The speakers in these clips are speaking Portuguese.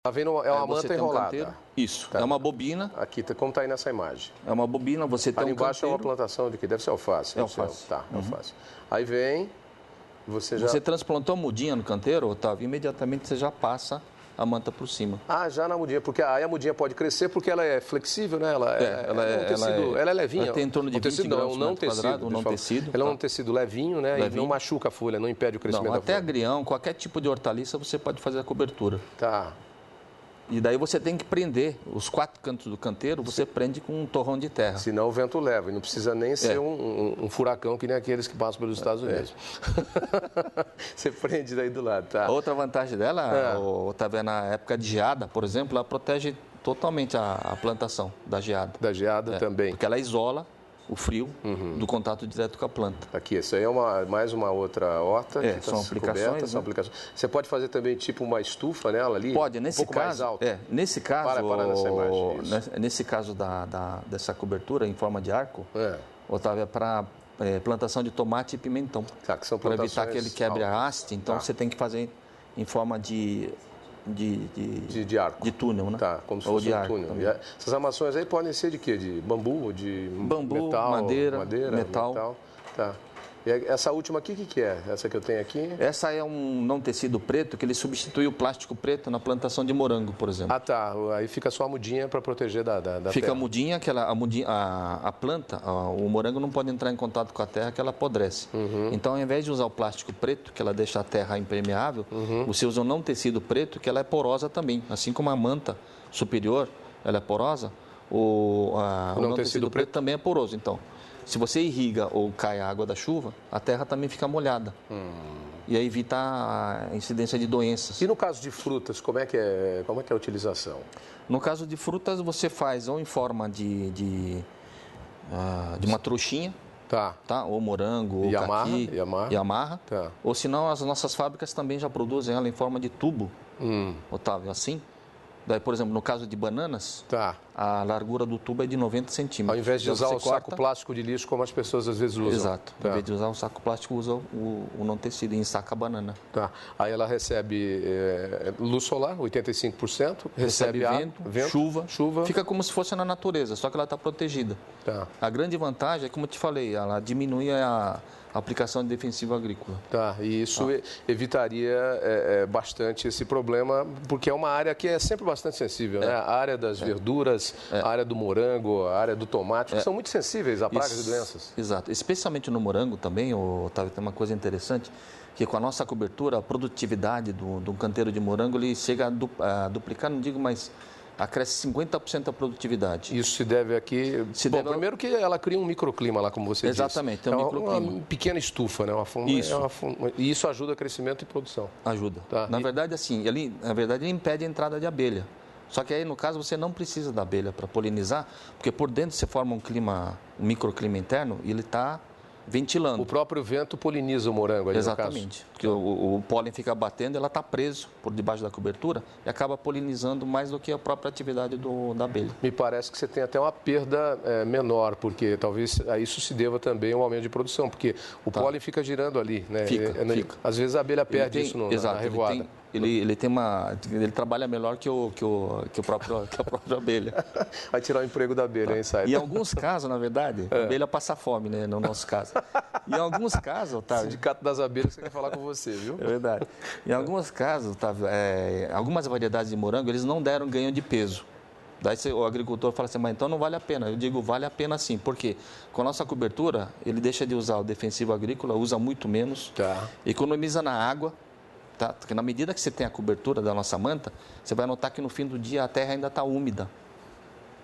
Tá vendo? É uma você manta tem um enrolada. canteiro. Isso, Tá. é uma bobina. Aqui, como está aí nessa imagem. É uma bobina, você tem Ali um embaixo canteiro. é uma plantação de que? Deve ser alface. É alface. Tá, alface. Aí vem, você já... Você transplantou a mudinha no canteiro, Otávio, imediatamente você já passa a manta por cima. Ah, já na mudinha, porque aí a mudinha pode crescer porque ela é flexível, né? Ela é levinha. Ela tem em torno de 20 gramas por metro quadrado, um não tecido. Ela é um tecido levinho, né? E não machuca a folha, não impede o crescimento da folha. Até agrião, qualquer tipo de hortaliça, você pode fazer a cobertura. Tá. E daí você tem que prender os 4 cantos do canteiro, você prende com um torrão de terra. Senão o vento leva, e não precisa nem ser um furacão que nem aqueles que passam pelos Estados Unidos. Você prende daí do lado, tá? Outra vantagem dela, Otávio, na época de geada, por exemplo, ela protege totalmente a plantação da geada. Da geada também. Porque ela isola o frio do contato direto com a planta. Aqui, isso aí é mais uma outra horta. Que são aplicações. São aplicações. Você pode fazer também tipo uma estufa nela ali? Pode, nesse caso. Mais alto. Nesse caso. Para nessa imagem. Nesse caso dessa cobertura em forma de arco, Otávio, é para plantação de tomate e pimentão. Tá, que são para evitar que ele quebre a haste, então você tem que fazer em forma de arco. De túnel, né? Tá, como se fosse um túnel. Essas armações aí podem ser de quê? De bambu, de metal, madeira, metal. Tá. E essa última aqui, o que é? Essa que eu tenho aqui? Essa é um não tecido preto que ele substitui o plástico preto na plantação de morango, por exemplo. Ah, tá. Aí fica só a mudinha para proteger da Fica terra. a mudinha, a planta, o morango não pode entrar em contato com a terra que ela apodrece. Então, ao invés de usar o plástico preto, que ela deixa a terra impermeável, você usa um não tecido preto, que ela é porosa também. Assim como a manta superior, ela é porosa, o não tecido preto também é poroso. Então, se você irriga ou cai a água da chuva, a terra também fica molhada. E aí evita a incidência de doenças. E no caso de frutas, como é que é a utilização? No caso de frutas, você faz ou em forma de uma trouxinha, tá? Ou morango, ou caqui, e amarra. Tá. Ou senão, as nossas fábricas também já produzem ela em forma de tubo, Otávio, assim. Daí, por exemplo, no caso de bananas, a largura do tubo é de 90 centímetros. Ao invés de usar o saco plástico de lixo, como as pessoas às vezes usam. Exato. Ao invés de usar o saco plástico, usa o não tecido e ensaca a banana. Tá. Aí ela recebe luz solar, 85%. Recebe vento, chuva. Fica como se fosse na natureza, só que ela está protegida. Tá. A grande vantagem é, como eu te falei, ela diminui a aplicação de defensivo agrícola. Tá, e isso evitaria bastante esse problema, porque é uma área que é sempre bastante sensível, né? A área das verduras, a área do morango, a área do tomate, que são muito sensíveis a pragas e doenças. Exato, especialmente no morango também, Otávio, tem uma coisa interessante, que com a nossa cobertura, a produtividade do canteiro de morango, ele chega a duplicar, não digo, mas acresce 50% a produtividade. Isso se deve aqui... primeiro que ela cria um microclima lá, como você disse. Exatamente, tem um microclima. Uma pequena estufa, né? E isso ajuda a crescimento e produção. Ajuda. Tá. Na verdade, assim, ele impede a entrada de abelha. Só que aí, no caso, você não precisa da abelha para polinizar, porque por dentro você forma um microclima interno e ele está ventilando. O próprio vento poliniza o morango ali. Exatamente. Porque o pólen fica batendo, ela está preso por debaixo da cobertura e acaba polinizando mais do que a própria atividade da abelha. Me parece que você tem até uma perda menor, porque talvez a isso se deva também ao aumento de produção, porque o pólen fica girando ali, né? Fica. Às vezes a abelha perde isso na revoada. Ele trabalha melhor que a própria abelha. Vai tirar o emprego da abelha, hein, Saito? Em alguns casos, na verdade, a abelha passa fome, né? No nosso caso. Em alguns casos, Otávio... O Sindicato das Abelhas quer falar com você, viu? É verdade. Em alguns casos, Otávio, algumas variedades de morango, eles não deram ganho de peso. Daí o agricultor fala assim, mas então não vale a pena. Eu digo, vale a pena sim, porque com a nossa cobertura, ele deixa de usar o defensivo agrícola, usa muito menos, economiza na água. Tá? Porque na medida que você tem a cobertura da nossa manta, você vai notar que no fim do dia a terra ainda está úmida.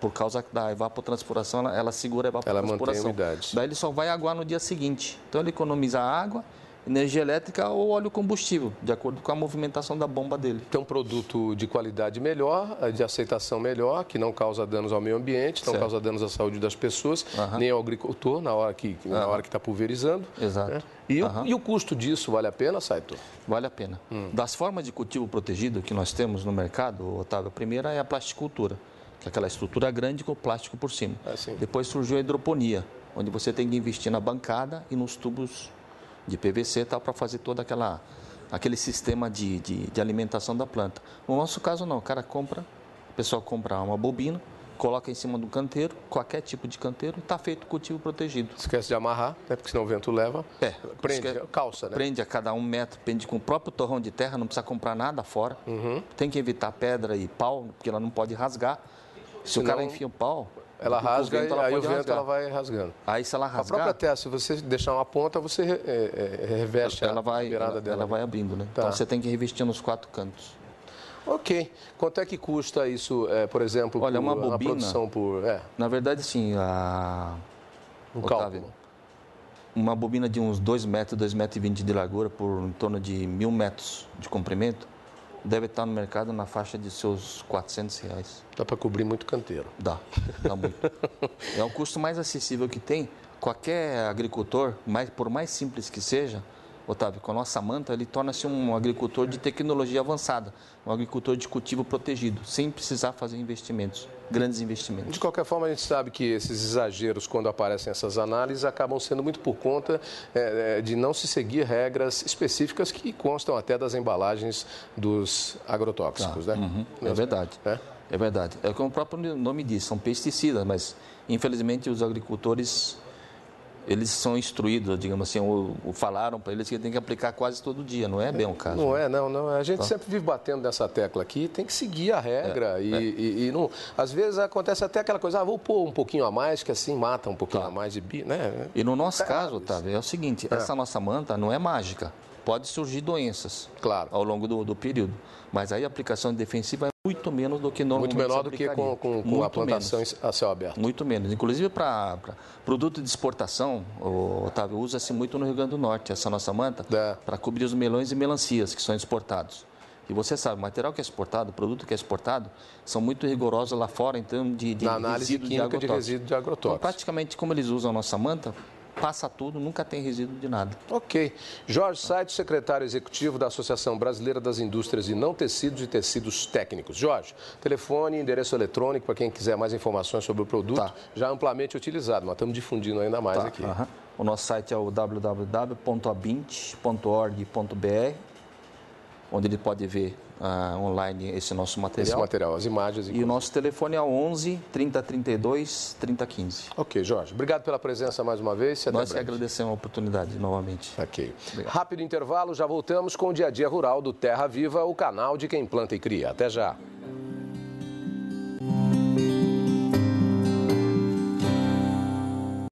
Por causa da evapotranspiração, ela segura a evapotranspiração. Ela mantém a umidade. Daí ele só vai aguar no dia seguinte. Então ele economiza água, energia elétrica ou óleo combustível, de acordo com a movimentação da bomba dele. Tem um produto de qualidade melhor, de aceitação melhor, que não causa danos ao meio ambiente, não causa danos à saúde das pessoas, nem ao agricultor na hora que está pulverizando. Exato. Né? E o custo disso vale a pena, Saito? Vale a pena. Das formas de cultivo protegido que nós temos no mercado, Otávio, a primeira é a plasticultura, que é aquela estrutura grande com plástico por cima. Depois surgiu a hidroponia, onde você tem que investir na bancada e nos tubos de PVC para fazer toda aquela aquele sistema de alimentação da planta. No nosso caso, não. O cara compra, a pessoa compra uma bobina, coloca em cima do canteiro, qualquer tipo de canteiro, está feito o cultivo protegido. Esquece de amarrar, né? Porque senão o vento leva. Prende, calça, né? Prende a cada 1 metro, prende com o próprio torrão de terra, não precisa comprar nada fora. Tem que evitar pedra e pau, porque ela não pode rasgar. Se o cara enfia o pau, ela rasga e aí o vento ela vai rasgando. Aí se ela rasgar... A própria terra, se você deixar uma ponta, você reveste a virada dela. Ela vai abrindo, né? Tá. Então você tem que revestir nos 4 cantos. Ok. Quanto é que custa isso, por exemplo, olha, uma bobina, a produção por... Na verdade, sim, cálculo. Uma bobina de uns 2 metros, 2,20 metros de largura por em torno de 1.000 metros de comprimento, deve estar no mercado na faixa de seus R$400. Dá para cobrir muito canteiro. Dá muito. É o custo mais acessível que tem. Qualquer agricultor, por mais simples que seja, Otávio, com a nossa manta, ele torna-se um agricultor de tecnologia avançada, um agricultor de cultivo protegido, sem precisar fazer investimentos, grandes investimentos. De qualquer forma, a gente sabe que esses exageros, quando aparecem essas análises, acabam sendo muito por conta de não se seguir regras específicas que constam até das embalagens dos agrotóxicos, né? É verdade. É verdade. É como o próprio nome diz, são pesticidas, mas infelizmente os agricultores... Eles são instruídos, digamos assim, ou falaram para eles que tem que aplicar quase todo dia. Não é bem o caso. Não. A gente sempre vive batendo nessa tecla aqui, tem que seguir a regra. E não, às vezes acontece até aquela coisa, vou pôr um pouquinho a mais, que assim mata um pouquinho a mais de né? E no nosso caso, Otávio, é o seguinte, essa nossa manta não é mágica. Pode surgir doenças ao longo do período. Mas aí a aplicação defensiva é muito menos do que normalmente muito menor do que com a plantação a céu aberto. Muito menos. Inclusive para produto de exportação, Otávio, usa-se muito no Rio Grande do Norte, essa nossa manta, para cobrir os melões e melancias que são exportados. E você sabe, o material que é exportado, o produto que é exportado, são muito rigorosos lá fora em termos de na análise química de resíduo de agrotóxicos. Então, praticamente, como eles usam a nossa manta, passa tudo, nunca tem resíduo de nada. Ok. Jorge Saito, secretário executivo da Associação Brasileira das Indústrias de Não Tecidos e Tecidos Técnicos. Jorge, telefone, endereço eletrônico para quem quiser mais informações sobre o produto, já amplamente utilizado, mas estamos difundindo ainda mais aqui. O nosso site é o www.abint.org.br, onde ele pode ver online esse nosso material. Esse material, as imagens. E o nosso telefone é 11 3032 3015. Ok, Jorge. Obrigado pela presença mais uma vez. Nós que agradecemos a oportunidade novamente. Ok. Obrigado. Rápido intervalo, já voltamos com o Dia a Dia Rural do Terra Viva, o canal de quem planta e cria. Até já.